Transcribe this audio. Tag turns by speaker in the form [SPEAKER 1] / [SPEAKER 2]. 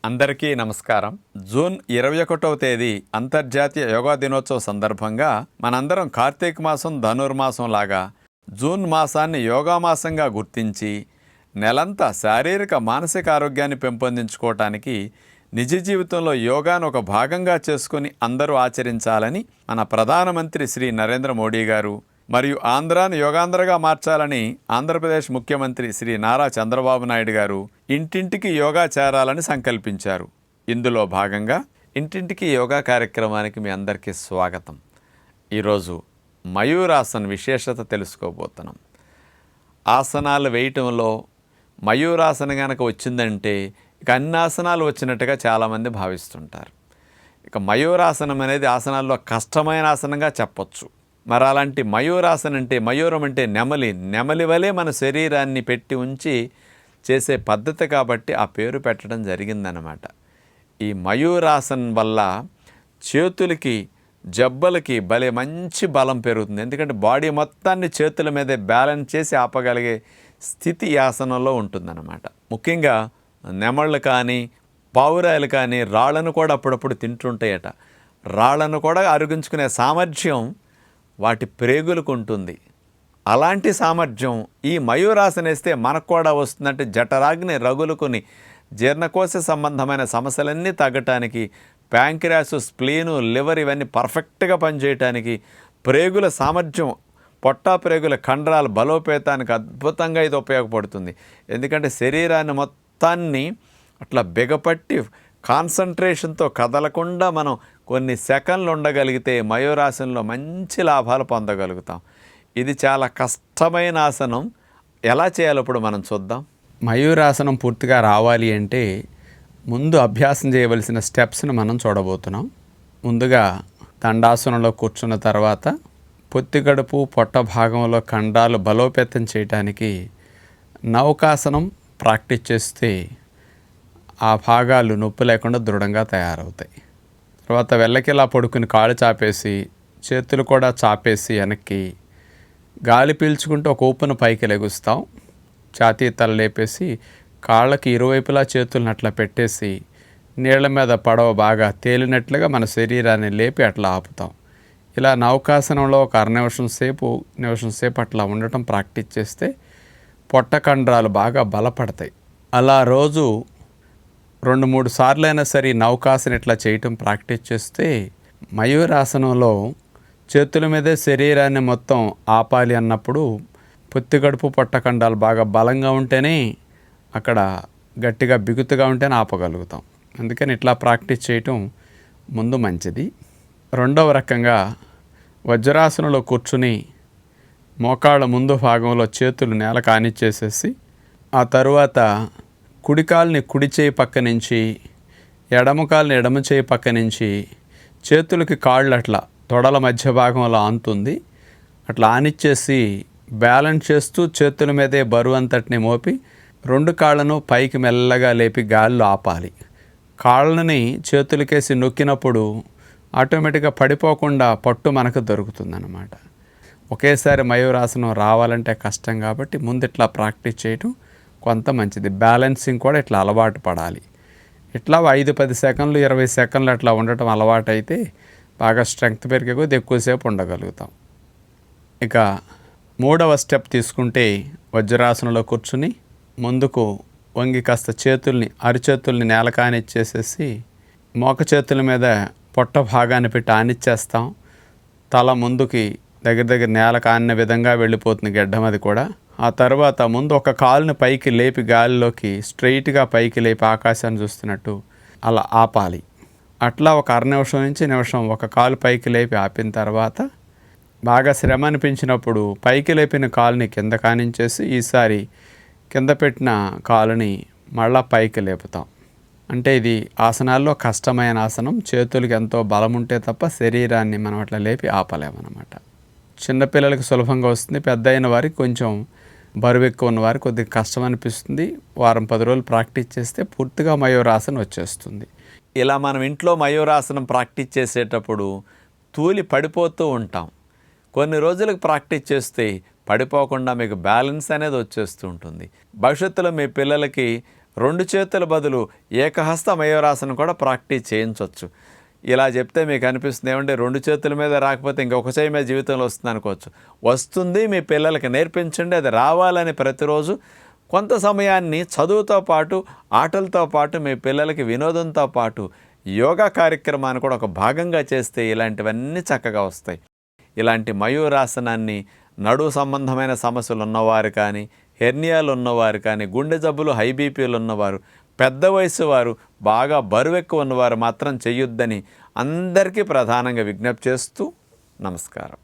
[SPEAKER 1] అందరికీ నమస్కారం. జూన్ 21వ తేదీ అంతర్జాతీయ యోగా దినోత్సవ సందర్భంగా మనందరం కార్తీక మాసం ధనుర్మాసం లాగా జూన్ మాసాన్ని యోగా మాసంగా గుర్తించి నెలంతా శారీరక మానసిక ఆరోగ్యాన్ని పెంపొందించుకోవటానికి నిజ జీవితంలో యోగాను ఒక భాగంగా చేసుకుని అందరూ ఆచరించాలని మన ప్రధానమంత్రి శ్రీ నరేంద్ర మోడీ గారు మరియు ఆంధ్రాను యోగాంధ్రగా మార్చాలని ఆంధ్రప్రదేశ్ ముఖ్యమంత్రి శ్రీ నారా చంద్రబాబు నాయుడు గారు ఇంటింటికి యోగా చేరాలని సంకల్పించారు. ఇందులో భాగంగా ఇంటింటికి యోగా కార్యక్రమానికి మీ అందరికీ స్వాగతం. ఈరోజు మయూరాసన్ విశేషత తెలుసుకోబోతున్నాం. ఆసనాలు వేయటంలో మయూరాసన కనుక వచ్చిందంటే ఇక అన్ని ఆసనాలు వచ్చినట్టుగా చాలామంది భావిస్తుంటారు. ఇక మయూరాసనం అనేది ఆసనాల్లో కష్టమైన ఆసనంగా చెప్పొచ్చు. మరి అలాంటి మయూరాసనం అంటే, మయూరం అంటే నెమలి వలె మన శరీరాన్ని పెట్టి ఉంచి చేసే పద్ధతి కాబట్టి ఆ పేరు పెట్టడం జరిగిందనమాట. ఈ మయూరాసనం వల్ల చేతులకి జబ్బలకి భలే మంచి బలం పెరుగుతుంది. ఎందుకంటే బాడీ మొత్తాన్ని చేతుల మీదే బ్యాలెన్స్ చేసి ఆపగలిగే స్థితి ఈ ఆసనంలో ఉంటుందన్నమాట. ముఖ్యంగా నెమళ్ళు కానీ పావురాయలు కానీ రాళ్లను కూడా అప్పుడప్పుడు తింటుంటాయట. రాళ్లను కూడా అరిగించుకునే సామర్థ్యం వాటి ప్రేగులకు ఉంటుంది. అలాంటి సామర్థ్యం ఈ మయూరాసన వేస్తే మనకు కూడా వస్తుందంటే జఠరాగ్ని రగులుకొని జీర్ణకోశ సంబంధమైన సమస్యలన్నీ తగ్గటానికి, ప్యాంక్రియాస్, స్ప్లీను, లివర్ ఇవన్నీ పర్ఫెక్ట్గా పనిచేయటానికి, ప్రేగుల సామర్థ్యం, పొట్టా ప్రేగుల కండరాల బలోపేతానికి అద్భుతంగా ఇది ఉపయోగపడుతుంది. ఎందుకంటే శరీరాన్ని మొత్తాన్ని అట్లా బిగపట్టి కాన్సన్ట్రేషన్తో కదలకుండా మనం కొన్ని సెకండ్లు ఉండగలిగితే మయూరాసనంలో మంచి లాభాలు పొందగలుగుతాం. ఇది చాలా కష్టమైన ఆసనం. ఎలా చేయాలో ఇప్పుడు మనం చూద్దాం. మయూరాసనం పూర్తిగా రావాలి అంటే ముందు అభ్యాసం చేయవలసిన స్టెప్స్ని మనం చూడబోతున్నాం. ముందుగా దండాసనంలో కూర్చున్న తర్వాత పొత్తికడుపు పొట్ట భాగంలో కండరాలు బలోపేతం చేయడానికి నౌకాసనం ప్రాక్టీస్ చేస్తే ఆ భాగాలు నొప్పి లేకుండా దృఢంగా తయారవుతాయి. తర్వాత వెళ్ళకిలా పడుకుని కాళ్ళు చాపేసి చేతులు కూడా చాపేసి వెనక్కి గాలి పీల్చుకుంటూ ఒక ఊపును పైకి లెగుస్తాం. ఛాతీ తల లేపేసి కాళ్ళకి ఇరువైపులా చేతులను అట్లా పెట్టేసి నీళ్ల మీద పడవ బాగా తేలినట్లుగా మన శరీరాన్ని లేపి అట్లా ఆపుతాం. ఇలా నౌకాసనంలో ఒక నిమిషం సేపు అట్లా ఉండటం ప్రాక్టీస్ చేస్తే పొట్ట కండరాలు బాగా బలపడతాయి. అలా రోజు 2-3 సార్లు అయినా సరే నౌకాసన ఇట్లా చేయటం ప్రాక్టీస్ చేస్తే మయూరాసనంలో చేతుల మీదే శరీరాన్ని మొత్తం ఆపాలి అన్నప్పుడు పొత్తికడుపు పొట్ట కండరాలు బాగా బలంగా ఉంటేనే, అక్కడ గట్టిగా బిగుతుగా ఉంటేనే ఆపగలుగుతాం. అందుకని ఇట్లా ప్రాక్టీస్ చేయటం ముందు మంచిది. రెండవ రకంగా వజ్రాసనంలో కూర్చుని మోకాళ్ళ ముందు భాగంలో చేతులు నేల కానిచ్చేసేసి ఆ తరువాత కుడికాల్ని కుడి చేయి పక్క నుంచి, ఎడమ కాల్ని ఎడమ చేయి పక్క నుంచి, చేతులకి కాళ్ళు అట్లా తొడల మధ్య భాగంలో ఆనుతుంది. అట్లా ఆనిచ్చేసి బ్యాలెన్స్ చేస్తూ చేతుల మీదే బరువు అంతటిని మోపి 2 కాళ్ళను పైకి మెల్లగా లేపి గాల్లో ఆపాలి. కాళ్ళని చేతులకేసి నొక్కినప్పుడు ఆటోమేటిక్గా పడిపోకుండా పట్టు మనకు దొరుకుతుందన్నమాట. ఒకేసారి మయూరాసనం రావాలంటే కష్టం కాబట్టి ముందు ఇట్లా ప్రాక్టీస్ చేయటం కొంత మంచిది. బ్యాలెన్సింగ్ కూడా ఇట్లా అలవాటు పడాలి. ఇట్లా 5-10 సెకండ్లు 20 సెకండ్లు అట్లా ఉండటం అలవాటు అయితే బాగా స్ట్రెంగ్త్ పెరిగే కొద్ది ఎక్కువసేపు ఉండగలుగుతాం. ఇక 3వ స్టెప్ తీసుకుంటే వజ్రాసనంలో కూర్చుని ముందుకు వంగి కాస్త అరిచేతుల్ని నేల కానిచ్చేసేసి మోక చేతుల మీద పొట్ట భాగాన్ని పెట్టి ఆనిచ్చేస్తాం. తల ముందుకి దగ్గర నేల కానిన విధంగా వెళ్ళిపోతుంది గెడ్డం అది కూడా. ఆ తర్వాత ముందు ఒక కాలుని పైకి లేపి గాలిలోకి స్ట్రైట్గా పైకి లేపి ఆకాశాన్ని చూస్తున్నట్టు అలా ఆపాలి. అట్లా ఒక నిమిషం ఒక కాలు పైకి లేపి ఆపిన తర్వాత బాగా శ్రమ అనిపించినప్పుడు పైకి లేపిన కాలుని కింద కానించేసి ఈసారి కింద పెట్టిన కాలుని మళ్ళా పైకి లేపుతాం. అంటే ఇది ఆసనాల్లో కష్టమైన ఆసనం. చేతులకి ఎంతో బలం ఉంటే తప్ప శరీరాన్ని మనం అట్లా లేపి ఆపలేమన్నమాట. చిన్నపిల్లలకి సులభంగా వస్తుంది. పెద్ద అయిన వారికి కొంచెం బరువు ఎక్కువ ఉన్న వారికి కొద్దిగా కష్టం అనిపిస్తుంది. 10 రోజులు ప్రాక్టీస్ చేస్తే పూర్తిగా మయూరాసనం వచ్చేస్తుంది. ఇలా మనం ఇంట్లో మయూరాసనం ప్రాక్టీస్ చేసేటప్పుడు తూలి పడిపోతూ ఉంటాం. కొన్ని రోజులకు ప్రాక్టీస్ చేస్తే పడిపోకుండా మీకు బ్యాలెన్స్ అనేది వచ్చేస్తూ ఉంటుంది. భవిష్యత్తులో మీ పిల్లలకి 2 చేతుల బదులు ఏకహస్త మయూరాసనం కూడా ప్రాక్టీస్ చేయించవచ్చు. ఇలా చెప్తే మీకు అనిపిస్తుంది ఏమంటే 2 చేతుల మీద రాకపోతే ఇంకొక చేయి మీద జీవితంలో వస్తుంది అనుకోవచ్చు. వస్తుంది, మీ పిల్లలకి నేర్పించండి. అది రావాలని ప్రతిరోజు కొంత సమయాన్ని చదువుతో పాటు, ఆటలతో పాటు, మీ పిల్లలకి వినోదంతో పాటు యోగా కార్యక్రమాన్ని కూడా ఒక భాగంగా చేస్తే ఇలాంటివన్నీ చక్కగా వస్తాయి. ఇలాంటి మయూరాసనాన్ని నడుము సంబంధమైన సమస్యలు ఉన్నవారు కానీ, హెర్నియాలు ఉన్నవారు కానీ, గుండె జబ్బులు, హై బీపీలు ఉన్నవారు, పెద్ద వయసు వారు, బాగా బరువెక్కువ ఉన్నవారు మాత్రం చెయ్యొద్దని అందరికీ ప్రధానంగా విజ్ఞప్తి చేస్తూ నమస్కారం.